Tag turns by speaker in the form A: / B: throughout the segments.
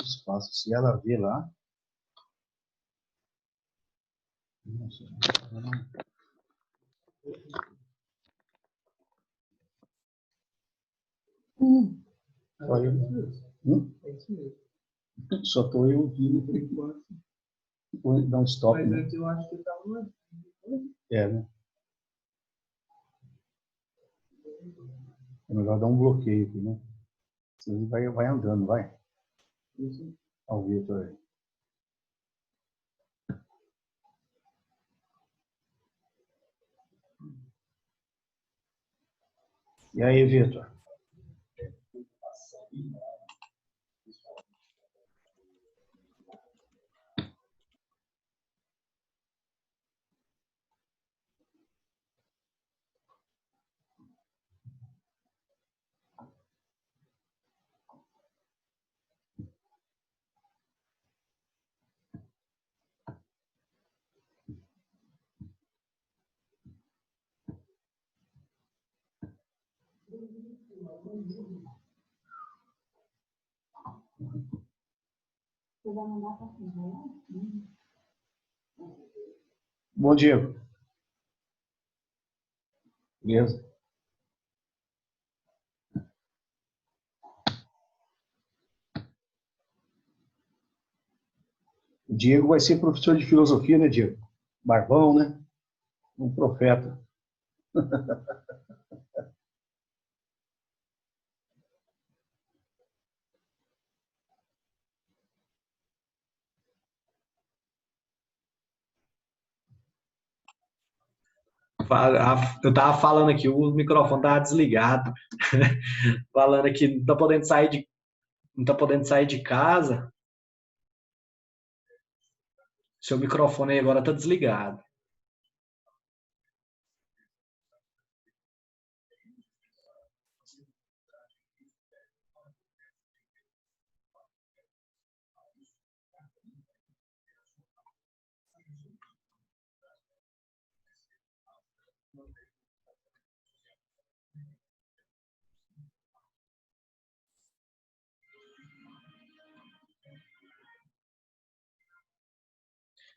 A: espaço. Se ela vê lá... Nossa, só eu.
B: É isso mesmo.
A: Só estou eu ouvindo por enquanto. Vou dar um stop.
B: Mas
A: né?
B: antes eu acho que estava...
A: É, né? É melhor dar um bloqueio aqui, né? Você vai andando, vai.
B: Isso.
A: Ao Vitor aí. E aí, Vitor? Bom, Diego. Beleza? O Diego vai ser professor de filosofia, né, Diego? Barbão, né? Um profeta.
C: Eu tava falando aqui, o microfone tava desligado. Falando aqui, não tá podendo sair de casa. Seu microfone aí agora tá desligado.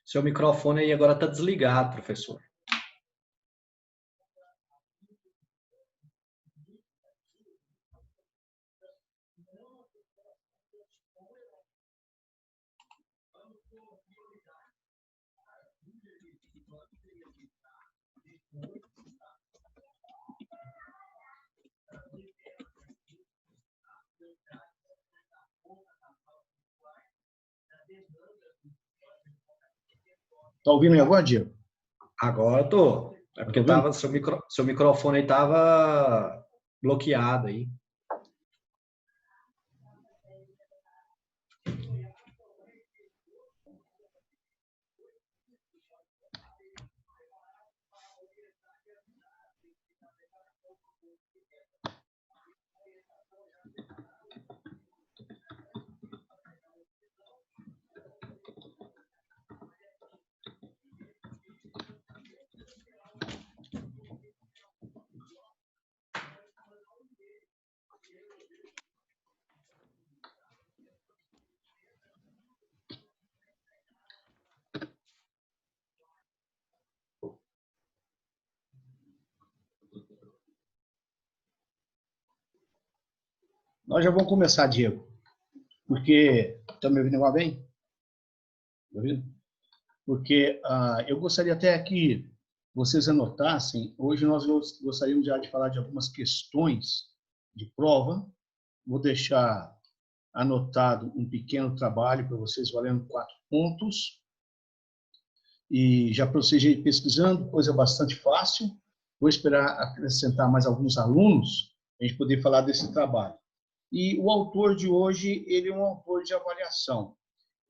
C: Seu microfone aí agora tá desligado, professor.
A: Tá ouvindo aí agora, Diego?
C: Agora eu tô. É porque
A: Tá
C: seu microfone aí tava bloqueado aí.
A: Nós já vamos começar, Diego. Porque... Tá me ouvindo agora bem? Tá ouvindo? Porque eu gostaria até que vocês anotassem. Hoje nós gostaríamos já de falar de algumas questões de prova. Vou deixar anotado um pequeno trabalho para vocês, valendo 4 pontos. E já para vocês irem pesquisando, coisa bastante fácil. Vou esperar acrescentar mais alguns alunos para a gente poder falar desse trabalho. E o autor de hoje, ele é um autor de avaliação.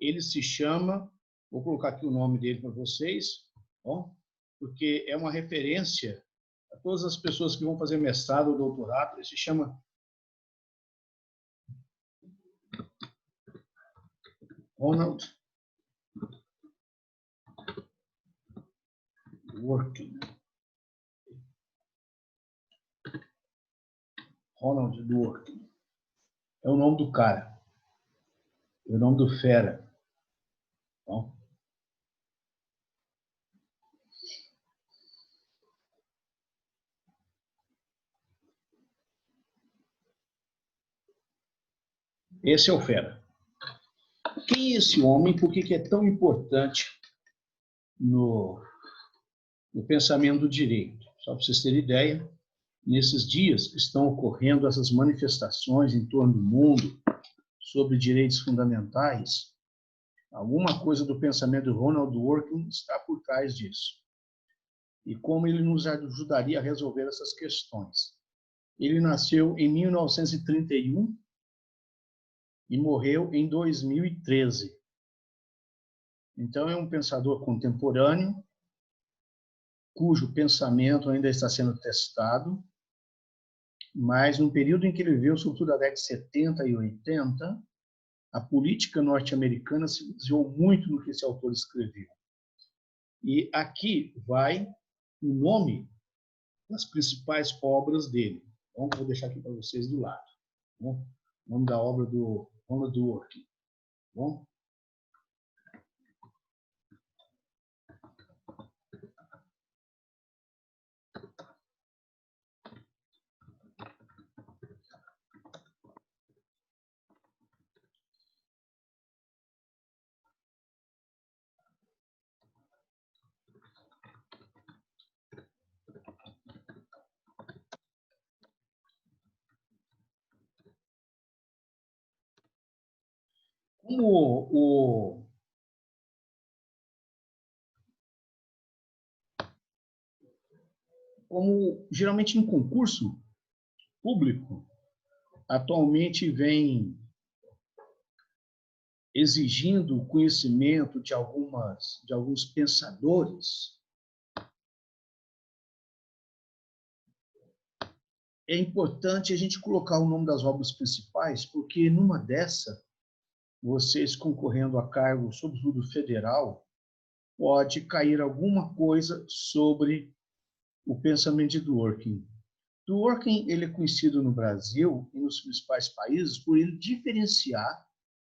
A: Ele se chama, vou colocar aqui o nome dele para vocês, ó, porque é uma referência a todas as pessoas que vão fazer mestrado ou doutorado. Ele se chama Ronald Dworkin. Ronald Dworkin. É o nome do cara. o nome do fera. Bom, esse é o fera. Quem é esse homem? Por que é tão importante no pensamento do direito? Só para vocês terem ideia, nesses dias estão ocorrendo essas manifestações em torno do mundo sobre direitos fundamentais. Alguma coisa do pensamento de Ronald Dworkin está por trás disso. E como ele nos ajudaria a resolver essas questões. Ele nasceu em 1931 e morreu em 2013. Então, é um pensador contemporâneo, cujo pensamento ainda está sendo testado, mas no período em que ele viveu, sobretudo na década de 70 e 80, a política norte-americana se baseou muito no que esse autor escreveu. E aqui vai o nome das principais obras dele. Então, vou deixar aqui para vocês do lado. Bom? O nome da obra do Ronald Dworkin. Bom? Como geralmente em concurso público, atualmente vem exigindo o conhecimento de alguns pensadores, é importante a gente colocar o nome das obras principais, porque numa dessa, vocês concorrendo a cargo, sobretudo federal, pode cair alguma coisa sobre o pensamento de Dworkin. Dworkin, ele é conhecido no Brasil e nos principais países por ele diferenciar,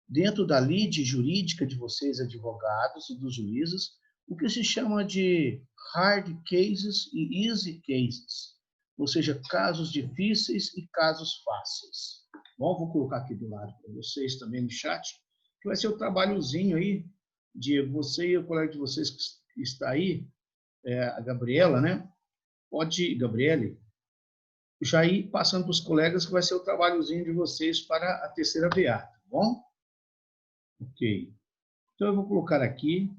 A: dentro da lide jurídica de vocês, advogados e dos juízes, o que se chama de hard cases e easy cases, ou seja, casos difíceis e casos fáceis. Bom, vou colocar aqui do lado para vocês também no chat, que vai ser o trabalhozinho aí, Diego, você e o colega de vocês que está aí, a Gabriela, né? Pode, Gabriele, já ir passando para os colegas que vai ser o trabalhozinho de vocês para a terceira VA, tá bom? Ok. Então, eu vou colocar aqui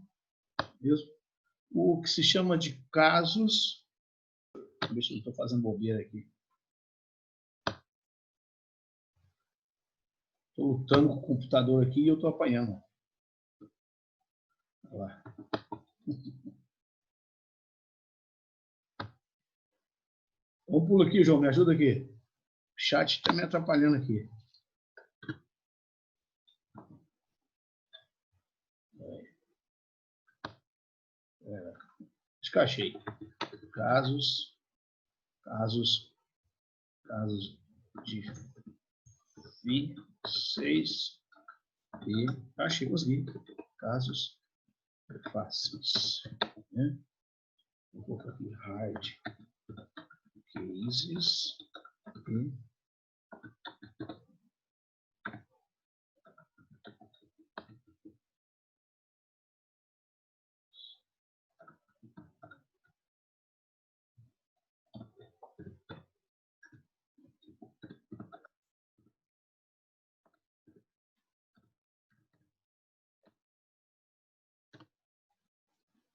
A: o que se chama de casos. Deixa eu estou fazendo bobeira aqui. Estou lutando com o computador aqui e eu estou apanhando. Olha lá. Vamos pulo aqui, João, me ajuda aqui. O chat está me atrapalhando aqui. Descachei. Casos difíceis e achei, consegui. Casos fáceis. Né? Vou colocar aqui hard cases e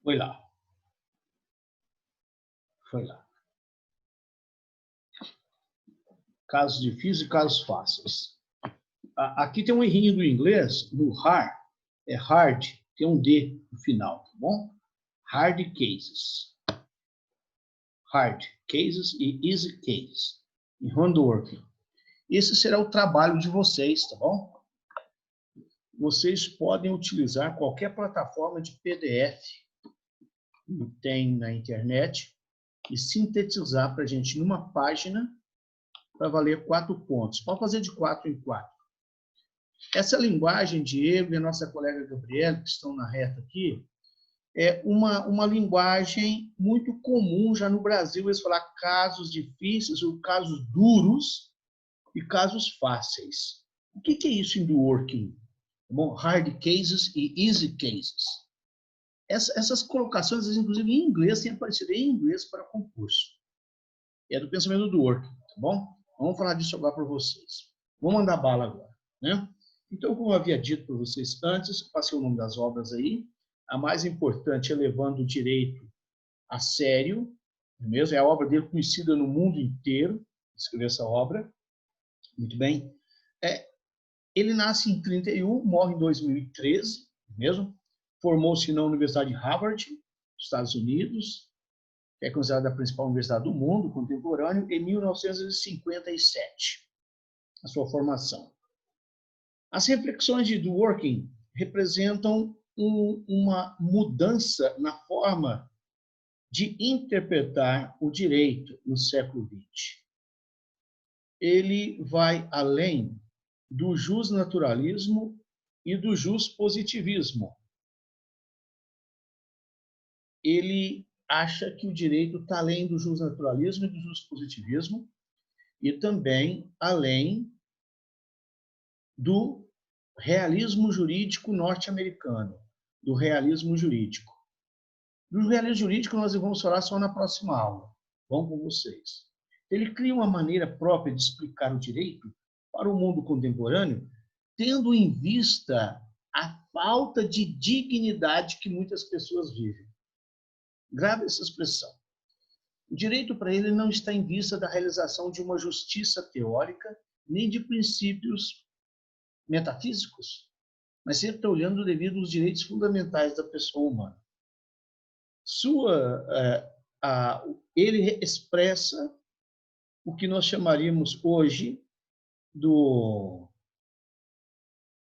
A: foi lá. Foi lá. Casos difíceis e casos fáceis. Aqui tem um errinho do inglês, no hard, é hard, tem um D no final, tá bom? Hard cases. Hard cases e easy cases. Em handworking. Esse será o trabalho de vocês, tá bom? Vocês podem utilizar qualquer plataforma de PDF que tem na internet e sintetizar para a gente numa página para valer 4 pontos. Pode fazer de 4 em 4. Essa linguagem, Diego e a nossa colega Gabriela, que estão na reta aqui, é uma linguagem muito comum já no Brasil, eles falar casos difíceis, ou casos duros e casos fáceis. O que é isso em working? Bom, hard cases e easy cases. Essas colocações, inclusive em inglês, têm aparecido em inglês para concurso. É do pensamento do working, tá bom? Vamos falar disso agora para vocês. Vamos mandar bala agora, né? Então, como eu havia dito para vocês antes, passei o nome das obras aí. A mais importante é Levando o Direito a Sério, mesmo? É a obra dele conhecida no mundo inteiro, escreveu essa obra. Muito bem. Ele nasce em 1931, morre em 2013, mesmo? Formou-se na Universidade de Harvard, Estados Unidos, que é considerada a principal universidade do mundo contemporâneo, em 1957, a sua formação. As reflexões de Dworkin representam uma mudança na forma de interpretar o direito no século XX. Ele vai além do justnaturalismo e do justpositivismo. Ele acha que o direito está além do justnaturalismo e do justpositivismo e também além do realismo jurídico norte-americano, do realismo jurídico. Do realismo jurídico nós vamos falar só na próxima aula. Vamos com vocês. Ele cria uma maneira própria de explicar o direito para o mundo contemporâneo, tendo em vista a falta de dignidade que muitas pessoas vivem. Grave essa expressão. O direito para ele não está em vista da realização de uma justiça teórica, nem de princípios metafísicos, mas sempre está olhando devido aos direitos fundamentais da pessoa humana. Ele expressa o que nós chamaríamos hoje do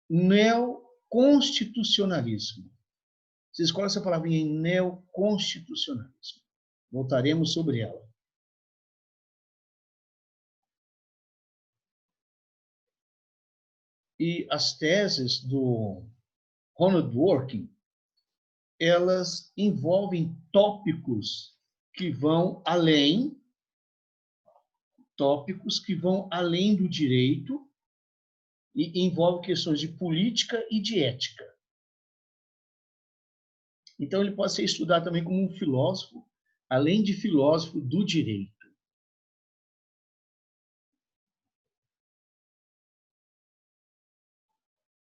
A: neoconstitucionalismo. Você escolhe essa palavrinha em neoconstitucionalismo. Voltaremos sobre ela. E as teses do Ronald Dworkin, elas envolvem tópicos que vão além do direito e envolvem questões de política e de ética. Então, ele pode ser estudado também como um filósofo, além de filósofo do direito.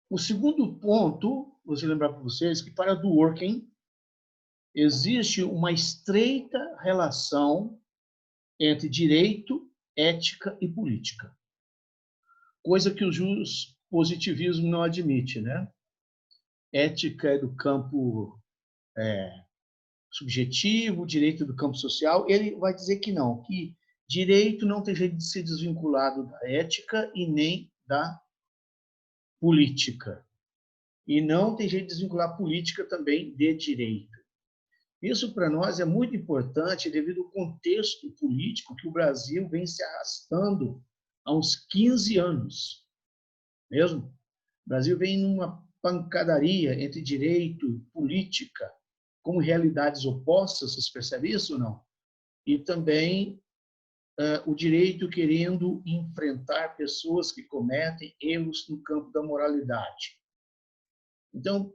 A: O segundo ponto, vou lembrar para vocês, que para Dworkin existe uma estreita relação entre direito, ética e política. Coisa que o positivismo não admite, né? Ética é do campo subjetivo, direito do campo social. Ele vai dizer que não, que direito não tem jeito de ser desvinculado da ética e nem da política. E não tem jeito de desvincular política também de direito. Isso, para nós, é muito importante devido ao contexto político que o Brasil vem se arrastando há uns 15 anos. Mesmo? O Brasil vem numa pancadaria entre direito e política, como realidades opostas, vocês percebem isso ou não? E também o direito querendo enfrentar pessoas que cometem erros no campo da moralidade. Então,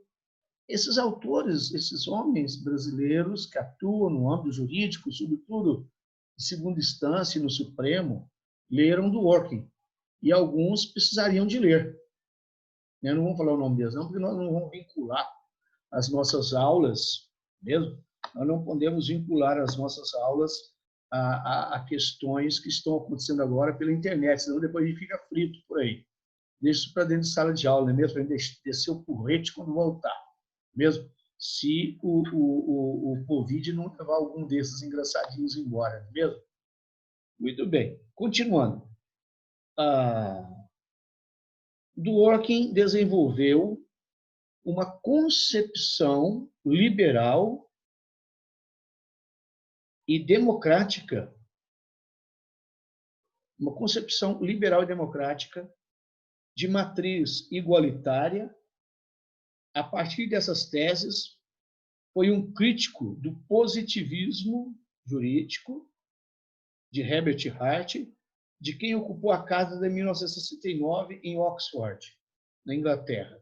A: esses autores, esses homens brasileiros que atuam no âmbito jurídico, sobretudo em segunda instância e no Supremo, leram Dworkin. E alguns precisariam de ler. Eu não vou falar o nome deles, não, porque nós não vamos vincular as nossas aulas, mesmo. Nós não podemos vincular as nossas aulas a questões que estão acontecendo agora pela internet, senão depois a gente fica frito por aí. Deixa isso para dentro de sala de aula, não é mesmo? Para a gente descer o porrete quando voltar. Mesmo se o Covid não levar algum desses engraçadinhos embora, não é mesmo? Muito bem. Continuando. Dworkin desenvolveu uma concepção liberal e democrática, de matriz igualitária. A partir dessas teses, foi um crítico do positivismo jurídico de Herbert Hart, de quem ocupou a casa de 1969 em Oxford, na Inglaterra.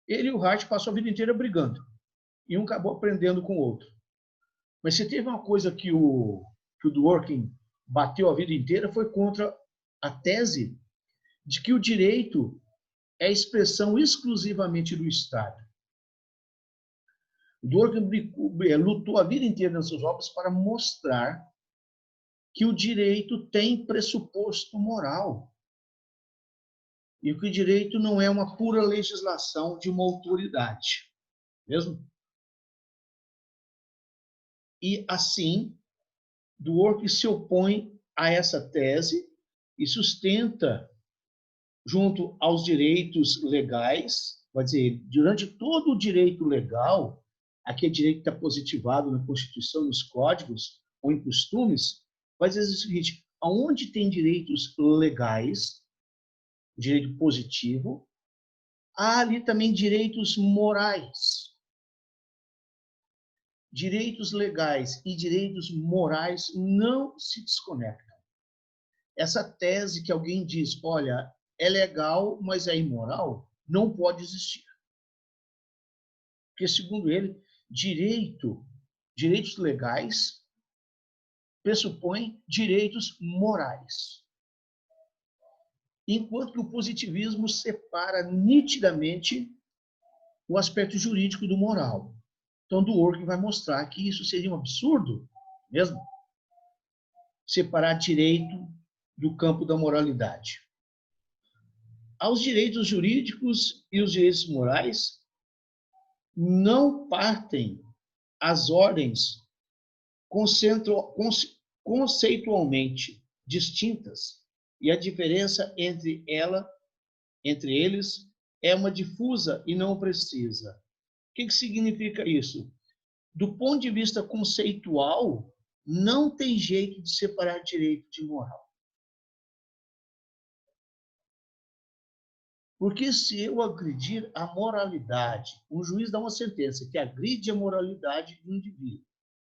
A: Ele e o Hart passou a vida inteira brigando, e um acabou aprendendo com o outro. Mas se teve uma coisa que o Dworkin bateu a vida inteira, foi contra a tese de que o direito é expressão exclusivamente do Estado. O Dworkin lutou a vida inteira nas suas obras para mostrar que o direito tem pressuposto moral e que o direito não é uma pura legislação de uma autoridade, mesmo? E assim, Dworkin se opõe a essa tese e sustenta, junto aos direitos legais, vai dizer, durante todo o direito legal, aquele direito que está positivado na Constituição, nos códigos ou em costumes, vai dizer o seguinte: aonde tem direitos legais, direito positivo, há ali também direitos morais. Direitos legais e direitos morais não se desconectam. Essa tese que alguém diz, olha, é legal, mas é imoral, não pode existir. Porque, segundo ele, direitos legais pressupõem direitos morais. Enquanto que o positivismo separa nitidamente o aspecto jurídico do moral. Então, Dworkin vai mostrar que isso seria um absurdo, mesmo, separar direito do campo da moralidade. Aos direitos jurídicos e os direitos morais não partem as ordens conceitualmente distintas, e a diferença entre eles é uma difusa e não precisa. O que significa isso? Do ponto de vista conceitual, não tem jeito de separar direito de moral. Porque se eu agredir a moralidade, um juiz dá uma sentença que agride a moralidade de um indivíduo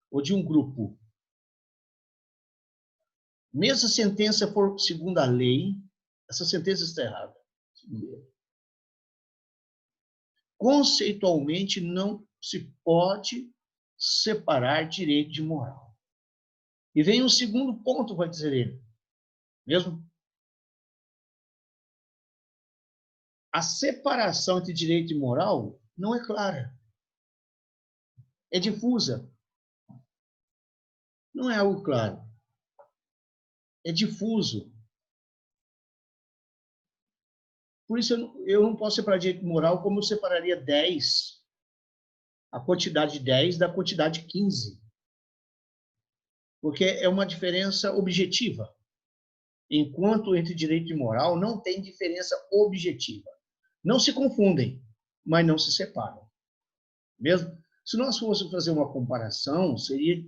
A: ou de um grupo. Mesmo a sentença for segundo a lei, essa sentença está errada. Conceitualmente, não se pode separar direito de moral. E vem um segundo ponto, vai dizer ele. Mesmo? A separação entre direito e moral não é clara. É difusa. Não é algo claro. É difuso. Por isso, eu não posso separar direito e moral como eu separaria 10, a quantidade 10 da quantidade 15. Porque é uma diferença objetiva. Enquanto entre direito e moral não tem diferença objetiva. Não se confundem, mas não se separam. Mesmo? Se nós fôssemos fazer uma comparação, seria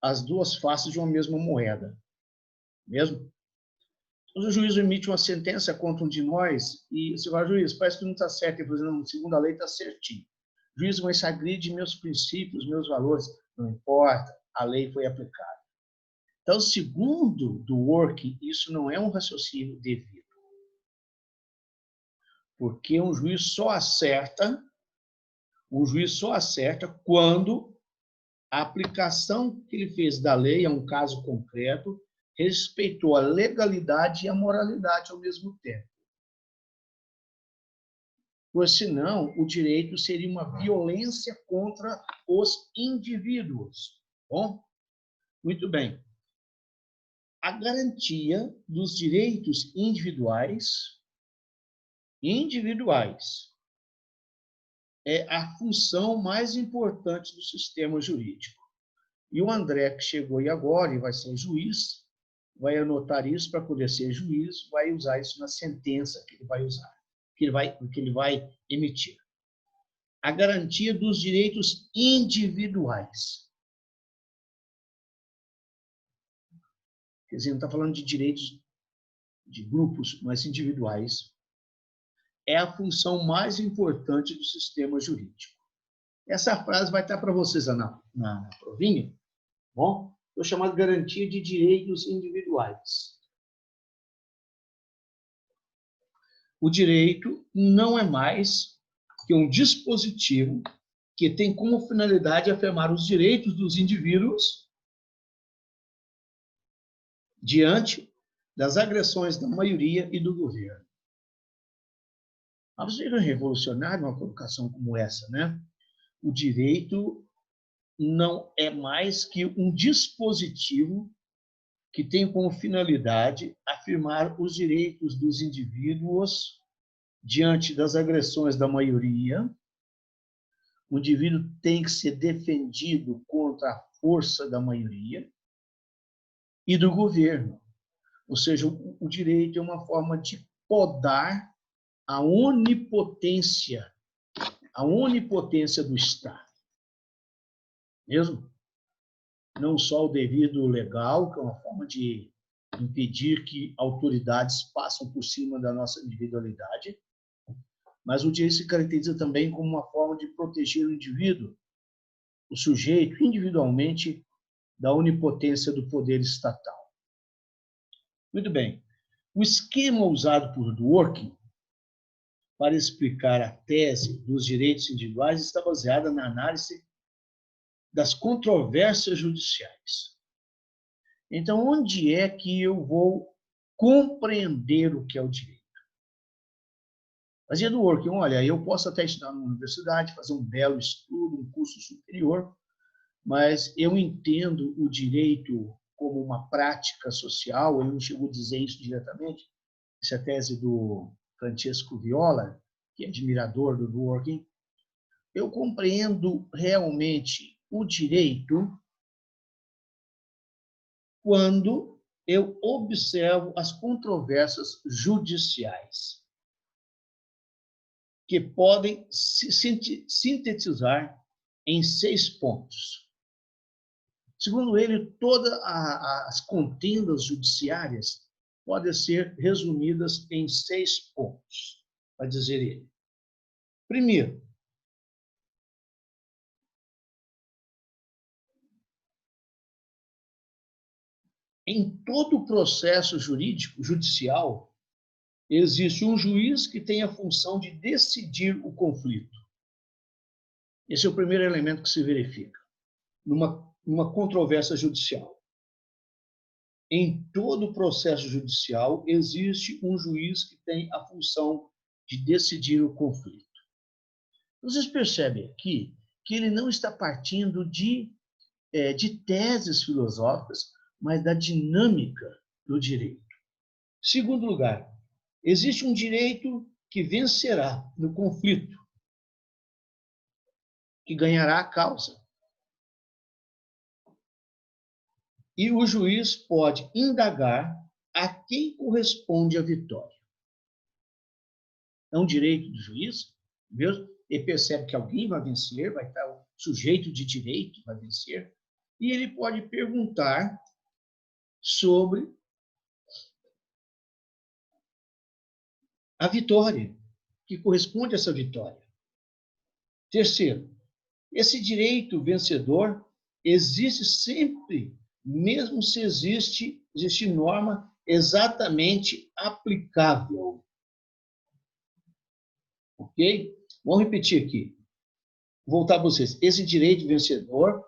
A: as duas faces de uma mesma moeda. Mesmo? O juiz emite uma sentença contra um de nós e você fala, juiz, parece que não está certo. Ele fala, segundo a lei está certinho. O juiz, mas isso agride meus princípios, meus valores. Não importa, a lei foi aplicada. Então, segundo Dworkin, isso não é um raciocínio devido. Porque um juiz só acerta quando a aplicação que ele fez da lei a um caso concreto respeitou a legalidade e a moralidade ao mesmo tempo. Pois, senão, o direito seria uma violência contra os indivíduos. Bom? Muito bem. A garantia dos direitos individuais é a função mais importante do sistema jurídico. E o André, que chegou aí agora e vai ser juiz, vai anotar isso para poder ser juiz, vai usar isso na sentença que ele vai usar, que ele vai emitir. A garantia dos direitos individuais. Quer dizer, não está falando de direitos de grupos, mas individuais, é a função mais importante do sistema jurídico. Essa frase vai estar para vocês na provinha, bom? Eu chamo de garantia de direitos individuais. O direito não é mais que um dispositivo que tem como finalidade afirmar os direitos dos indivíduos diante das agressões da maioria e do governo. Mas é revolucionário uma colocação como essa, né? O direito não é mais que um dispositivo que tem como finalidade afirmar os direitos dos indivíduos diante das agressões da maioria. O indivíduo tem que ser defendido contra a força da maioria e do governo. Ou seja, o direito é uma forma de podar a onipotência do Estado. Mesmo? Não só o devido legal, que é uma forma de impedir que autoridades passem por cima da nossa individualidade, mas o direito se caracteriza também como uma forma de proteger o indivíduo, o sujeito, individualmente, da onipotência do poder estatal. Muito bem. O esquema usado por Dworkin para explicar a tese dos direitos individuais está baseado na análise das controvérsias judiciais. Então, onde é que eu vou compreender o que é o direito? Fazia Dworkin, olha, eu posso até estudar numa universidade, fazer um belo estudo, um curso superior, mas eu entendo o direito como uma prática social, eu não chego a dizer isso diretamente, essa é a tese do Francesco Viola, que é admirador do Dworkin. Eu compreendo realmente o direito quando eu observo as controvérsias judiciais, que podem se sintetizar em 6 pontos. Segundo ele, todas as contendas judiciárias podem ser resumidas em 6 pontos, vai dizer ele. Primeiro, em todo o processo judicial, existe um juiz que tem a função de decidir o conflito. Esse é o primeiro elemento que se verifica numa controvérsia judicial. Em todo o processo judicial, existe um juiz que tem a função de decidir o conflito. Vocês percebem aqui que ele não está partindo de teses filosóficas, mas da dinâmica do direito. Segundo lugar, existe um direito que vencerá no conflito, que ganhará a causa. E o juiz pode indagar a quem corresponde a vitória. É um direito do juiz, mesmo? Ele percebe que alguém vai vencer, vai estar o sujeito de direito vai vencer, e ele pode perguntar sobre a vitória, que corresponde a essa vitória. Terceiro, esse direito vencedor existe sempre, mesmo se existe norma exatamente aplicável. Ok? Vamos repetir aqui. Vou voltar para vocês. Esse direito vencedor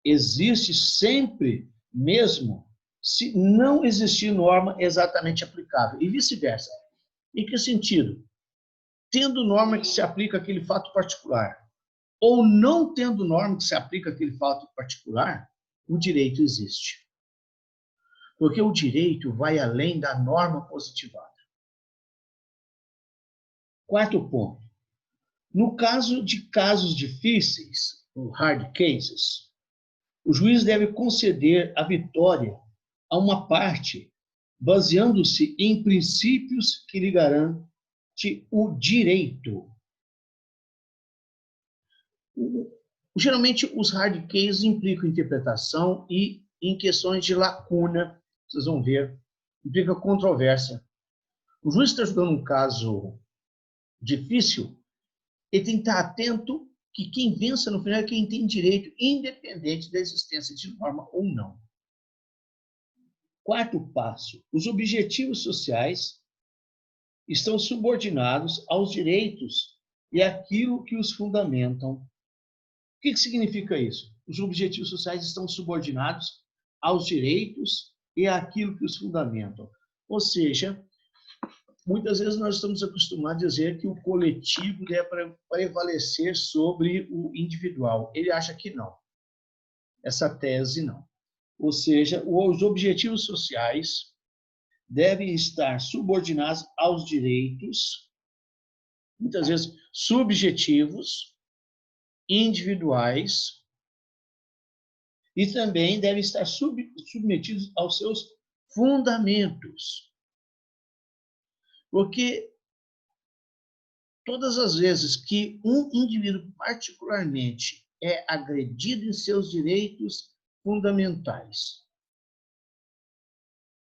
A: existe sempre, mesmo se não existir norma exatamente aplicável. E vice-versa. Em que sentido? Tendo norma que se aplica àquele fato particular, ou não tendo norma que se aplica àquele fato particular, o direito existe. Porque o direito vai além da norma positivada. Quarto ponto. No caso de casos difíceis, hard cases, o juiz deve conceder a vitória a uma parte baseando-se em princípios que lhe garante o direito. Geralmente, os hard cases implicam interpretação e, em questões de lacuna, vocês vão ver, implica controvérsia. O juiz está julgando um caso difícil, ele tem que estar atento que quem vença no final é quem tem direito, independente da existência de norma ou não. Quarto passo, os objetivos sociais estão subordinados aos direitos e àquilo que os fundamentam. O que significa isso? Os objetivos sociais estão subordinados aos direitos e àquilo que os fundamentam. Ou seja, muitas vezes nós estamos acostumados a dizer que o coletivo deve prevalecer sobre o individual. Ele acha que não. Essa tese não. Ou seja, os objetivos sociais devem estar subordinados aos direitos, muitas vezes subjetivos, individuais, e também devem estar submetidos aos seus fundamentos. Porque todas as vezes que um indivíduo particularmente é agredido em seus direitos fundamentais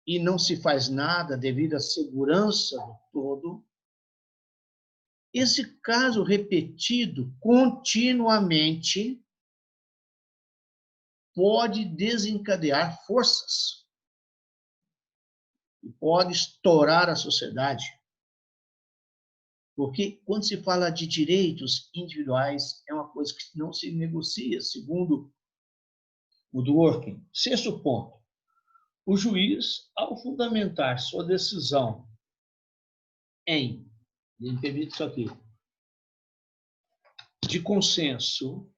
A: e não se faz nada devido à segurança do todo, esse caso repetido continuamente pode desencadear forças e pode estourar a sociedade. Porque quando se fala de direitos individuais, é uma coisa que não se negocia, segundo o Dworkin. Sexto ponto. O juiz, ao fundamentar sua decisão me permite isso aqui, de consenso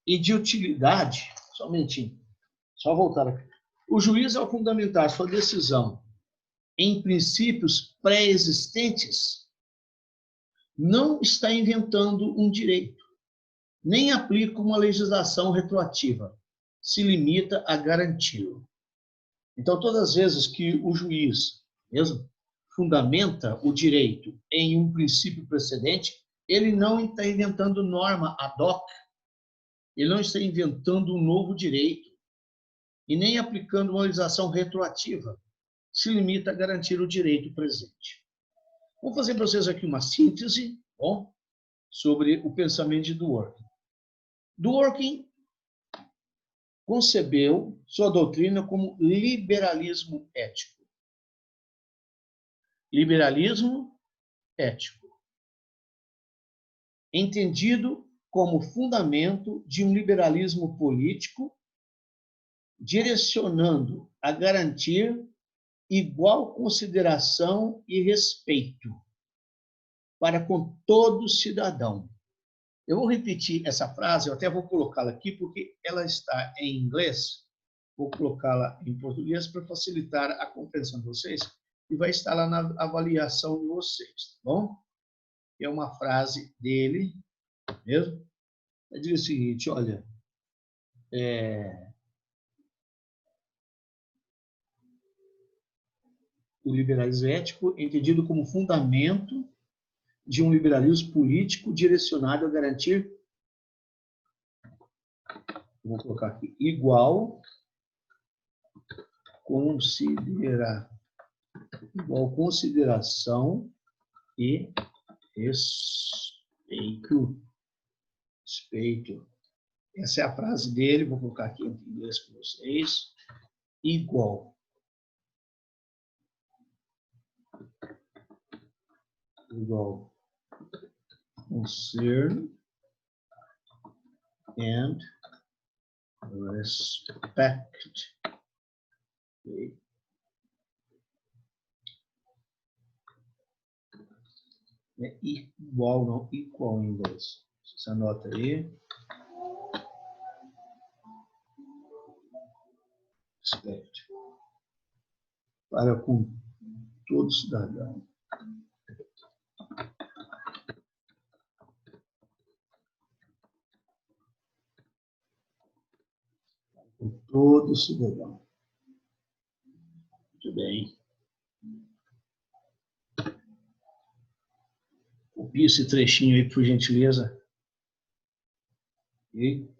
A: e de utilidade, só voltar aqui. O juiz, ao fundamentar sua decisão em princípios pré-existentes, não está inventando um direito, nem aplica uma legislação retroativa, se limita a garanti-lo. Então, todas as vezes que o juiz mesmo fundamenta o direito em um princípio precedente, ele não está inventando norma ad hoc, ele não está inventando um novo direito e nem aplicando uma legislação retroativa, se limita a garantir o direito presente. Vou fazer para vocês aqui uma síntese sobre o pensamento de Dworkin. Dworkin concebeu sua doutrina como liberalismo ético. Liberalismo ético, entendido como fundamento de um liberalismo político, direcionando a garantir igual consideração e respeito para com todo cidadão. Eu vou repetir essa frase, eu até vou colocá-la aqui, porque ela está em inglês. Vou colocá-la em português para facilitar a compreensão de vocês e vai estar lá na avaliação de vocês, tá bom? É uma frase dele, mesmo. Ele diz o seguinte, olha, o liberalismo ético é entendido como fundamento de um liberalismo político direcionado a garantir, vou colocar aqui, igual consideração e respeito. Essa é a frase dele, vou colocar aqui em inglês para vocês. Igual. Concern and respect. Okay. É igual, não equal em inglês. Você anota aí. Respect. Para com todo cidadão. Com todo cidadão. Muito bem. Copie esse trechinho aí, por gentileza. Ok?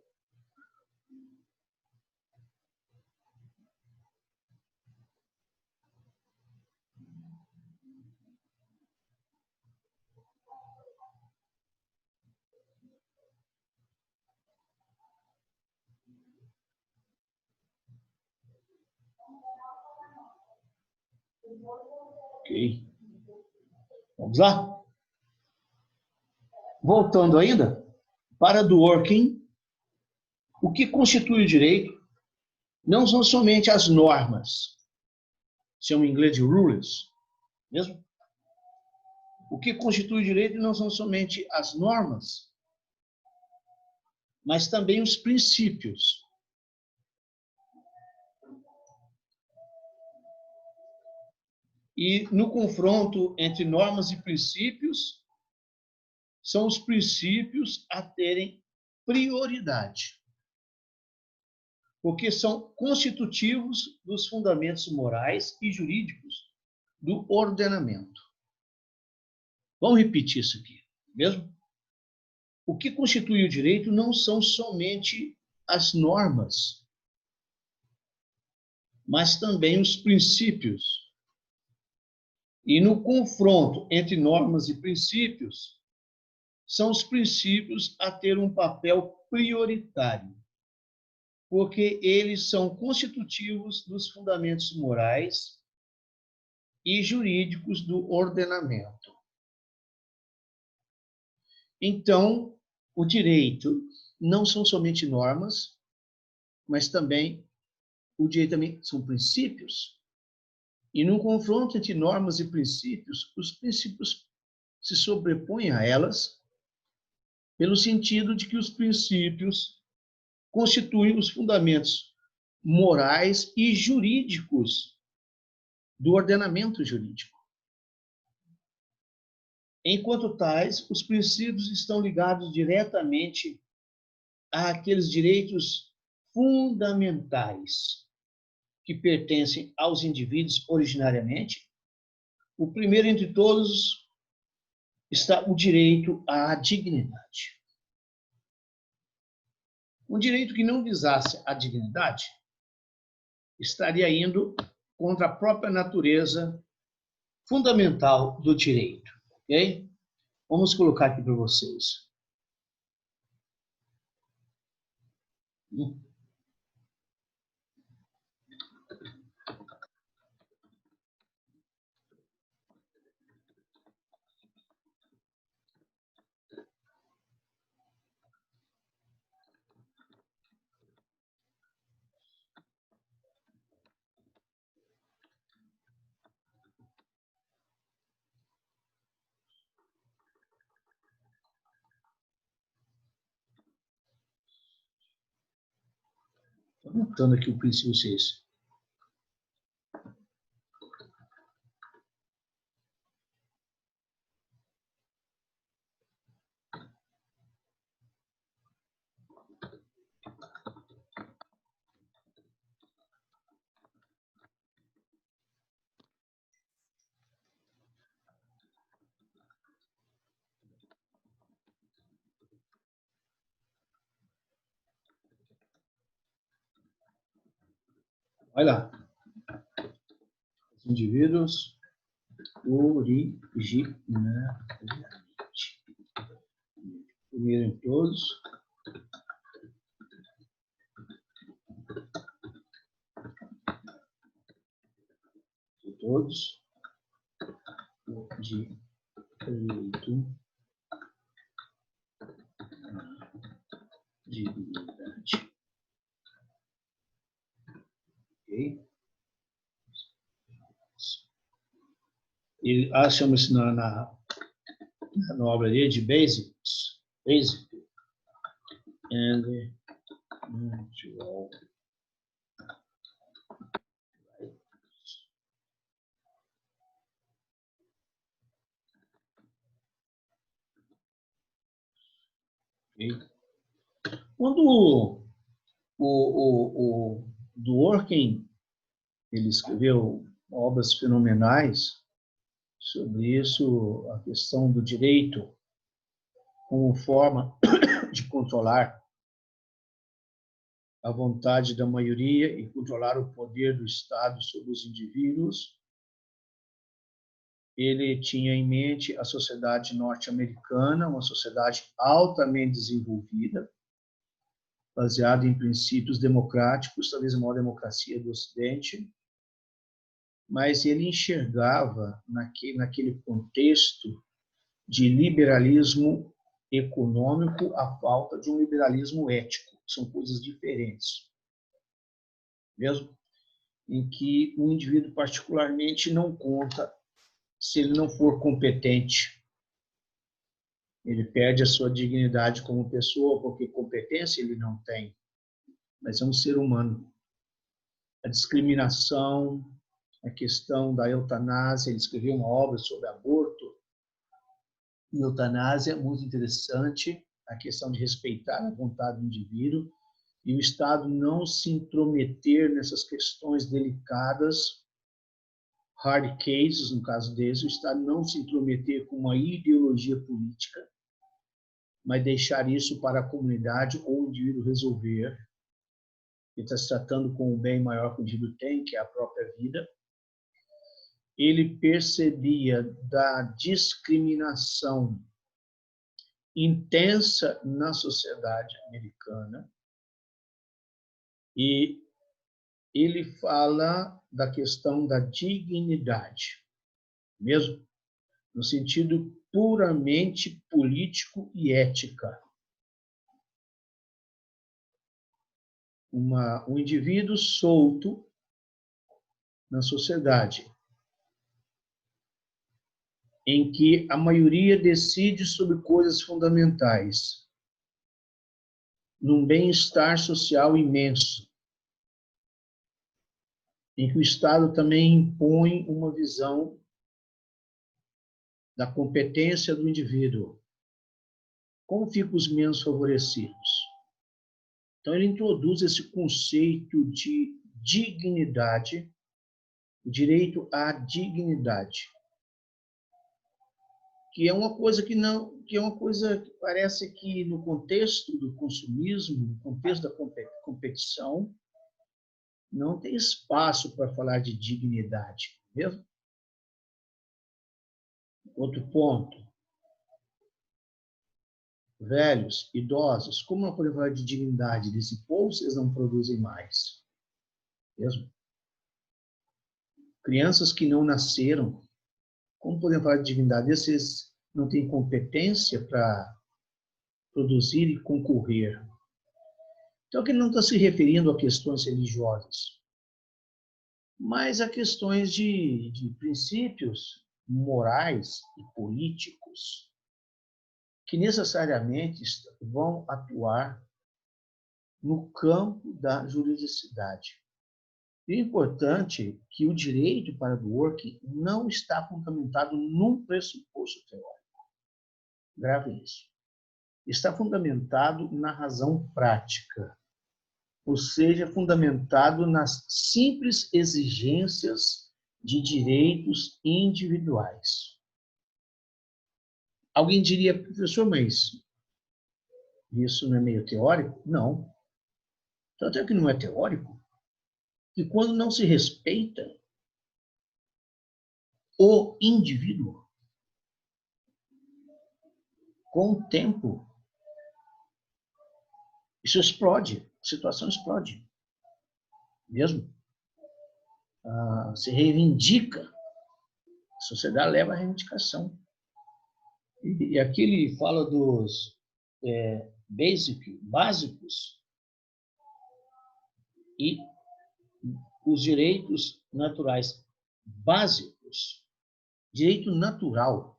A: Ok. Vamos lá? Voltando ainda, para Dworkin, o que constitui o direito não são somente as normas, chama em inglês de rules, mesmo? O que constitui o direito não são somente as normas, mas também os princípios. E no confronto entre normas e princípios, são os princípios a terem prioridade, porque são constitutivos dos fundamentos morais e jurídicos do ordenamento. Vamos repetir isso aqui, mesmo? O que constitui o direito não são somente as normas, mas também os princípios. E no confronto entre normas e princípios, são os princípios a ter um papel prioritário, porque eles são constitutivos dos fundamentos morais e jurídicos do ordenamento. Então, o direito não são somente normas, mas também o direito também são princípios. E no confronto entre normas e princípios, os princípios se sobrepõem a elas, pelo sentido de que os princípios constituem os fundamentos morais e jurídicos do ordenamento jurídico. Enquanto tais, os princípios estão ligados diretamente àqueles direitos fundamentais que pertencem aos indivíduos originariamente. O primeiro entre todos está o direito à dignidade. Um direito que não visasse a dignidade estaria indo contra a própria natureza fundamental do direito. Ok? Vamos colocar aqui para vocês. Estou anotando aqui o princípio 6. Olha lá. Os indivíduos originariamente. Primeiro em todos. De todos. De direito à dignidade. Ok? Ele chama-se na obra dele de Basics. Basic and Natural. Okay? Quando o Dworkin ele escreveu obras fenomenais sobre isso, a questão do direito como forma de controlar a vontade da maioria e controlar o poder do Estado sobre os indivíduos. Ele tinha em mente a sociedade norte-americana, uma sociedade altamente desenvolvida, baseada em princípios democráticos, talvez a maior democracia do Ocidente, mas ele enxergava naquele contexto de liberalismo econômico a falta de um liberalismo ético. São coisas diferentes. Mesmo em que o indivíduo particularmente não conta se ele não for competente. Ele perde a sua dignidade como pessoa, porque competência ele não tem, mas é um ser humano. A discriminação, a questão da eutanásia, ele escreveu uma obra sobre aborto e eutanásia, muito interessante, a questão de respeitar a vontade do indivíduo e o Estado não se intrometer nessas questões delicadas, hard cases, no caso desse, o Estado não se intrometer com uma ideologia política, mas deixar isso para a comunidade ou o indivíduo resolver. Ele está se tratando com o bem maior que o indivíduo tem, que é a própria vida. Ele percebia da discriminação intensa na sociedade americana e ele fala da questão da dignidade, mesmo no sentido puramente político e ética. Um indivíduo solto na sociedade, em que a maioria decide sobre coisas fundamentais, num bem-estar social imenso, em que o Estado também impõe uma visão da competência do indivíduo. Como ficam os menos favorecidos? Então, ele introduz esse conceito de dignidade, o direito à dignidade, que é uma coisa que parece que no contexto do consumismo, no contexto da competição, não tem espaço para falar de dignidade, mesmo. Outro ponto. Velhos, idosos, como não podem falar de dignidade desse povo se eles não produzem mais? Mesmo. Crianças que não nasceram, como podem falar de dignidade se eles não têm competência para produzir e concorrer? Então, que ele não está se referindo a questões religiosas, mas a questões de princípios morais e políticos que necessariamente vão atuar no campo da juridicidade. E é importante que o direito para o working não está fundamentado num pressuposto teórico. Grave isso. Está fundamentado na razão prática, ou seja, fundamentado nas simples exigências de direitos individuais. Alguém diria, professor, mas isso não é meio teórico? Não. Tanto é que não é teórico, que quando não se respeita o indivíduo, com o tempo, isso explode, a situação explode. Mesmo. Se reivindica, a sociedade leva à reivindicação. E aqui ele fala dos básicos e os direitos naturais básicos. Direito natural.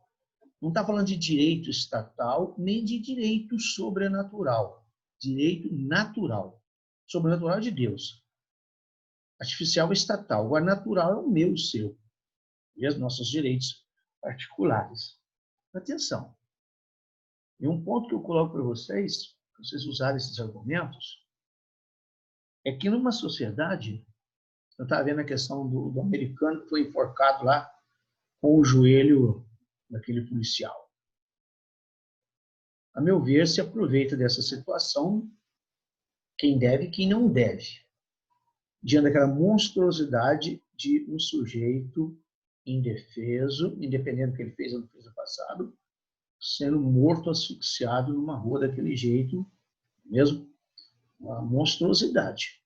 A: Não está falando de direito estatal, nem de direito sobrenatural. Direito natural. Sobrenatural de Deus. Artificial é estatal. Agora, natural é o meu, o seu. E os nossos direitos particulares. Atenção. E um ponto que eu coloco para vocês usarem esses argumentos, é que numa sociedade, eu estava vendo a questão do americano que foi enforcado lá com o joelho daquele policial. A meu ver, se aproveita dessa situação quem deve e quem não deve, diante daquela monstruosidade de um sujeito indefeso, independente do que ele fez ou não fez no passado, sendo morto, asfixiado numa rua daquele jeito, mesmo uma monstruosidade.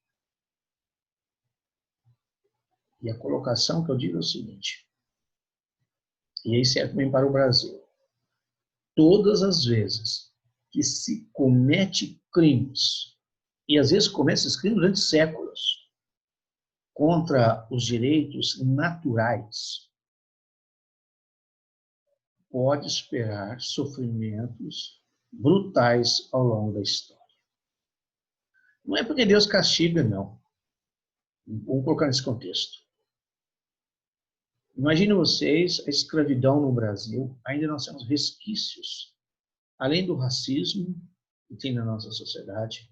A: E a colocação que eu digo é o seguinte, e aí serve também para o Brasil. Todas as vezes que se comete crimes, e às vezes comete esses crimes durante séculos, contra os direitos naturais, pode esperar sofrimentos brutais ao longo da história. Não é porque Deus castiga, não. Vamos colocar nesse contexto. Imagine vocês a escravidão no Brasil. Ainda nós temos resquícios, além do racismo que tem na nossa sociedade,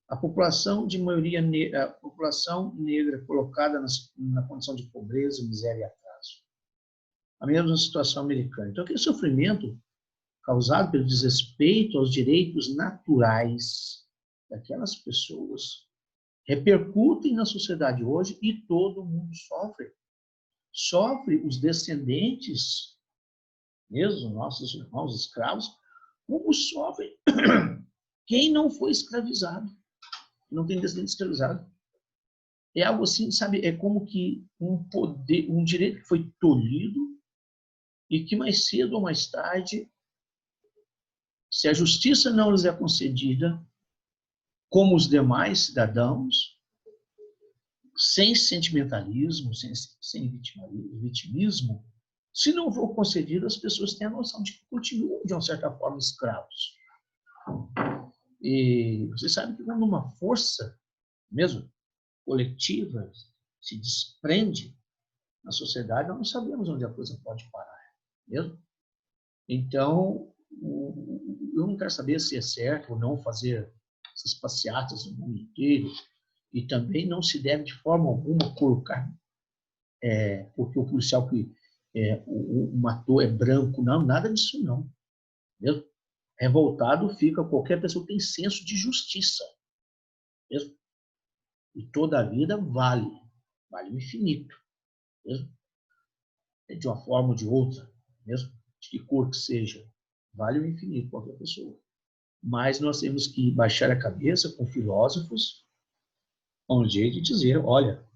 A: a população de maioria negra, a população negra colocada na condição de pobreza, miséria e atraso. A mesma situação americana. Então, aquele sofrimento causado pelo desrespeito aos direitos naturais daquelas pessoas repercutem na sociedade hoje e todo mundo sofre. Sofre os descendentes, mesmo nossos irmãos escravos, como sofre quem não foi escravizado, não tem descendente escravizado. É algo assim, sabe, é como que um poder, um direito que foi tolhido e que mais cedo ou mais tarde, se a justiça não lhes é concedida, como os demais cidadãos, sem sentimentalismo, sem vitimismo, se não for concedido, as pessoas têm a noção de que continuam, de uma certa forma, escravos. E você sabe que quando uma força, mesmo coletiva, se desprende na sociedade, nós não sabemos onde a coisa pode parar, mesmo? Então, eu não quero saber se é certo ou não fazer essas passeatas no mundo inteiro, e também não se deve, de forma alguma, colocar porque o policial que o matou é branco. Não, nada disso não. Mesmo? Revoltado fica qualquer pessoa que tem senso de justiça. Mesmo? E toda a vida vale o infinito. Mesmo? De uma forma ou de outra, mesmo de que cor que seja, vale o infinito qualquer pessoa. Mas nós temos que baixar a cabeça com filósofos, com um jeito de dizer, olha,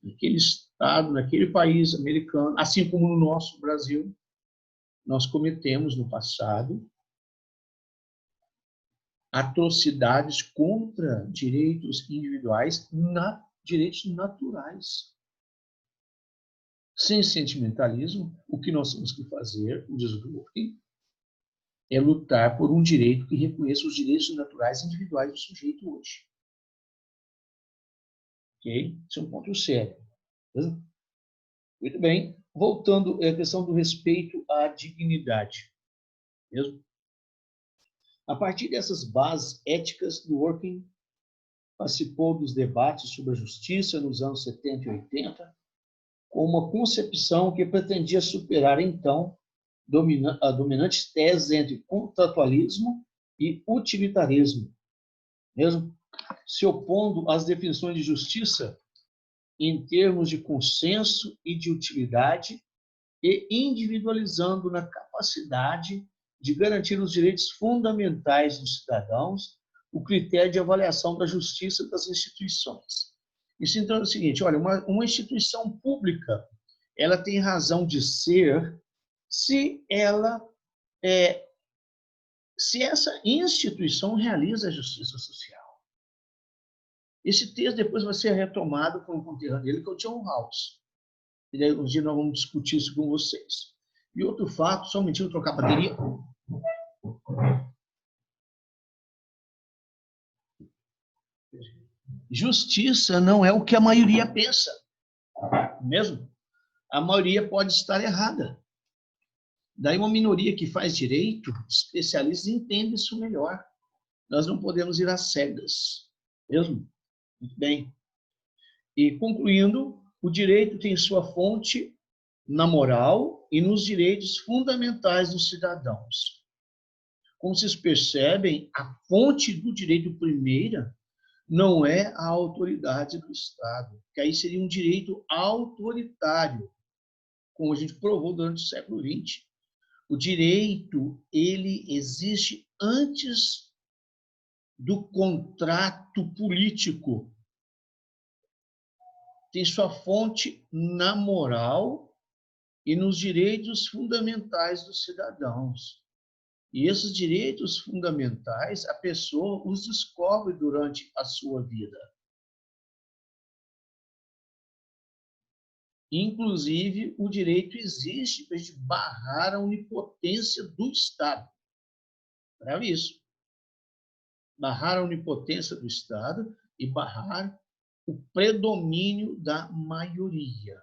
A: naquele estado, naquele país americano, assim como no nosso Brasil, nós cometemos no passado atrocidades contra direitos individuais, direitos naturais. Sem sentimentalismo, o que nós temos que fazer, o desdobro, é lutar por um direito que reconheça os direitos naturais individuais do sujeito hoje. Ok? Isso é um ponto sério. Muito bem. Voltando à questão do respeito à dignidade. Mesmo? A partir dessas bases éticas, Dworkin participou dos debates sobre a justiça nos anos 70 e 80, com uma concepção que pretendia superar, então, a dominante tese entre contratualismo e utilitarismo, mesmo se opondo às definições de justiça em termos de consenso e de utilidade e individualizando na capacidade de garantir os direitos fundamentais dos cidadãos o critério de avaliação da justiça das instituições. Isso então é o seguinte, olha, uma instituição pública, ela tem razão de ser se essa instituição realiza a justiça social. Esse texto depois vai ser retomado por um conterrâneo dele, que é o John Rawls. E daí um dia nós vamos discutir isso com vocês. E outro fato, só um minutinho, trocar a bateria. Justiça não é o que a maioria pensa. Mesmo? A maioria pode estar errada. Daí uma minoria que faz direito, especialistas entendem isso melhor. Nós não podemos ir às cegas. Mesmo? Muito bem. E concluindo, o direito tem sua fonte na moral e nos direitos fundamentais dos cidadãos. Como vocês percebem, a fonte do direito primeira não é a autoridade do Estado, que aí seria um direito autoritário, como a gente provou durante o século XX. O direito, ele existe antes do contrato político. tem sua fonte na moral e nos direitos fundamentais dos cidadãos. E esses direitos fundamentais, a pessoa os descobre durante a sua vida. Inclusive, o direito existe para barrar a onipotência do Estado. Para isso. Barrar a onipotência do Estado e barrar o predomínio da maioria.